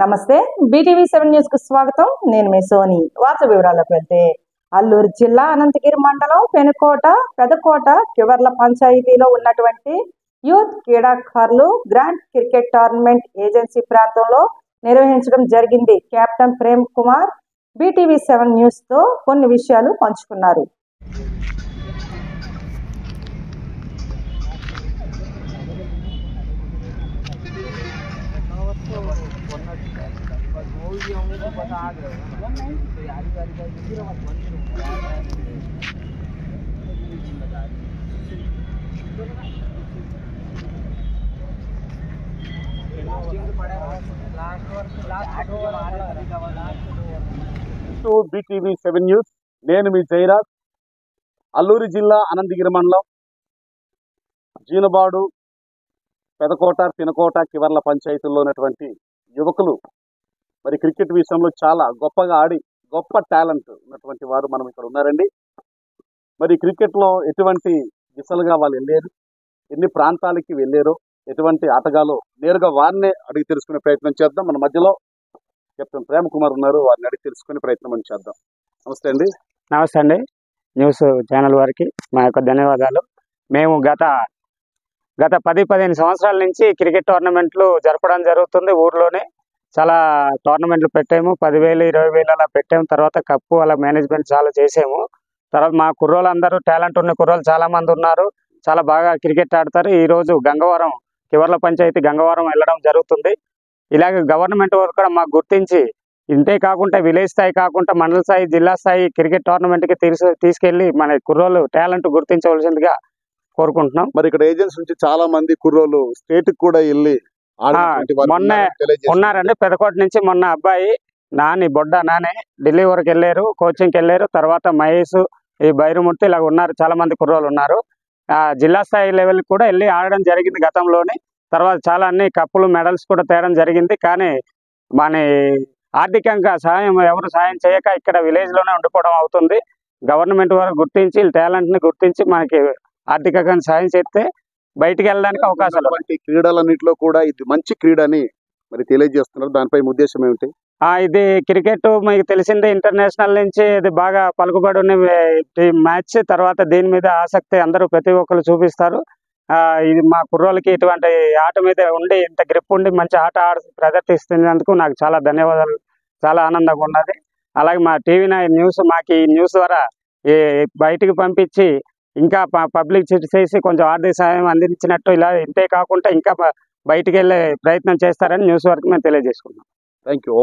నమస్తే BTV7 news కు స్వాగతం. నేను మీ సోని. వార్త వివరాలకు వెళ్తే అల్లూరు జిల్లా అనంతగిరి మండలం పెదకోట కివర్ల పంచాయతీలో ఉన్నటువంటి యూత్ క్రీడాకారులు గ్రాండ్ క్రికెట్ టోర్నమెంట్ ఏజెన్సీ ప్రాంతంలో నిర్వహించడం జరిగింది. Captain Prem Kumar BTV7 news తో కొన్ని విషయాలు పంచుకున్నారు. BTV7 న్యూస్, నేను మీ జైరాజ్. అల్లూరి జిల్లా అనంతగిరి మండలం జీనబాడు, పెదకోట, పినకోట, కివర్ల పంచాయతీల్లో ఉన్నటువంటి యువకులు మరి క్రికెట్ విషయంలో చాలా గొప్పగా ఆడి గొప్ప టాలెంట్ ఉన్నటువంటి వారు మనం ఇక్కడ ఉన్నారండి. మరి క్రికెట్లో ఎటువంటి దిశలుగా వాళ్ళు వెళ్ళారు, ఎన్ని ప్రాంతాలకి వెళ్ళారో, ఎటువంటి ఆటగాలో నేరుగా వారినే అడిగి తెలుసుకునే ప్రయత్నం చేద్దాం. మన మధ్యలో కెప్టెన్ ప్రేమ్ కుమార్ ఉన్నారు, వారిని అడిగి తెలుసుకునే ప్రయత్నం చేద్దాం. నమస్తే అండి. నమస్తే అండి. న్యూస్ ఛానల్ వారికి మా యొక్క ధన్యవాదాలు. మేము గత 10-15 సంవత్సరాల నుంచి క్రికెట్ టోర్నమెంట్లు జరపడం జరుగుతుంది. ఊర్లోనే చాలా టోర్నమెంట్లు పెట్టాము. 10,000, 20,000 అలా పెట్టాము. తర్వాత కప్పు అలా మేనేజ్మెంట్ చాలా చేసాము. తర్వాత మా కుర్రోళ్ళు అందరూ టాలెంట్ ఉన్న కుర్రోళ్ళు చాలా మంది ఉన్నారు, చాలా బాగా క్రికెట్ ఆడతారు. ఈరోజు గంగవరం, కివర్ల పంచాయతీ గంగవరం వెళ్ళడం జరుగుతుంది. ఇలాగే గవర్నమెంట్ వారు కూడా మాకు గుర్తించి ఇంతే కాకుండా విలేజ్ స్థాయి కాకుండా మండల స్థాయి, జిల్లా స్థాయి క్రికెట్ టోర్నమెంట్కి తీసుకెళ్లి మన కుర్రోళ్ళు టాలెంట్ గుర్తించవలసిందిగా కోరుకుంటున్నాం. మరి ఇక్కడ ఏజెన్సీ నుంచి చాలా మంది కుర్రోళ్ళు స్టేట్ కు వెళ్ళి మొన్న ఉన్నారండి. పెదకోట నుంచి మొన్న అబ్బాయి బొడ్డ నాని ఢిల్లీ వరకు వెళ్ళారు, కోచింగ్కి వెళ్ళారు. తర్వాత మహేష్, ఈ బైరుమూర్తి ఇలా ఉన్నారు, చాలా మంది కుర్రోళ్ళు ఉన్నారు. జిల్లా స్థాయి లెవెల్ కూడా వెళ్ళి ఆడడం జరిగింది గతంలోనే. తర్వాత చాలా అన్ని కప్పులు, మెడల్స్ కూడా తేయడం జరిగింది. కానీ మన ఆర్థికంగా ఎవరు సాయం చేయక ఇక్కడ విలేజ్ లోనే ఉండిపోవడం అవుతుంది. గవర్నమెంట్ వారు గుర్తించి టాలెంట్ ని గుర్తించి మనకి ఆర్థికంగా సాయం చేస్తే బయటికి వెళ్ళడానికి అవకాశాలు. క్రీడలన్నింటిలో కూడా ఇది మంచి క్రీడ అని మరి తెలియజేస్తున్నారు. దానిపై ఉద్దేశం ఏమిటి? ఇది క్రికెట్ మీకు తెలిసిందే, ఇంటర్నేషనల్ నుంచి ఇది బాగా పలుకుబడి ఉన్న మ్యాచ్. తర్వాత దీని మీద ఆసక్తి అందరూ ప్రతి ఒక్కరు చూపిస్తారు. ఇది మా కుర్రోళ్ళకి ఇటువంటి ఆట మీద ఉండి, ఇంత గ్రిప్ ఉండి మంచి ఆట ప్రదర్శిస్తున్నందుకు నాకు చాలా ధన్యవాదాలు. చాలా ఆనందంగా ఉన్నది. అలాగే మా TV9 న్యూస్ మాకు ఈ న్యూస్ ద్వారా బయటికి పంపించి ఇంకా పబ్లిక్ చేసి కొంచెం ఆర్థిక సాయం అందించినట్టు, ఇలా ఇంతే కాకుండా ఇంకా బయటికి వెళ్ళే ప్రయత్నం చేస్తారని న్యూస్ వరకు మేము తెలియజేసుకున్నాం. Thank you.